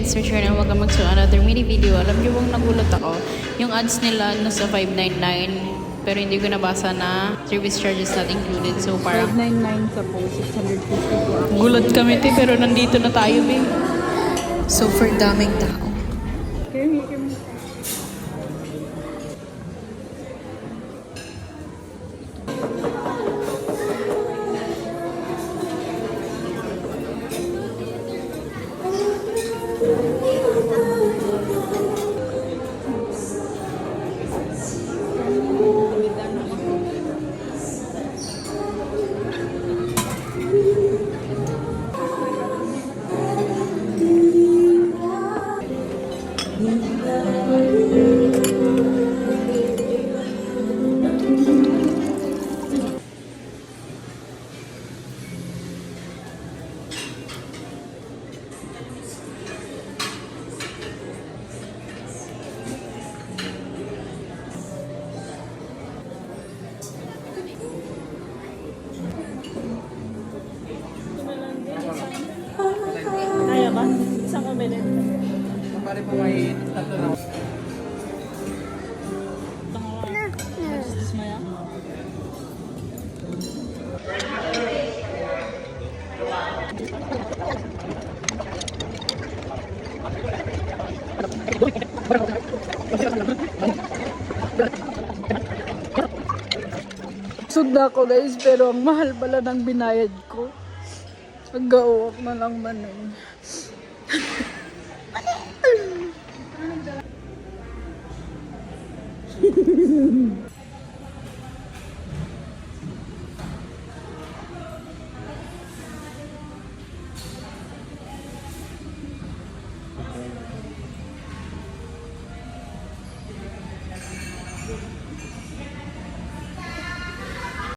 it's for sure na welcome back to another mini video. Alam niyo bang nagulat ako? Yung ads nila nasa 599 pero hindi ko nabasa na service charges not included. So parang 599 sa po, 650 po. gulat kami te pero nandito na tayo be. So for daming tao. Kaya ba? Isang kabinit. Pare po may tatlo na. Dismaya? Sugda ko guys, pero ang mahal pala ng binayad ko. Pag-gawak na lang manin.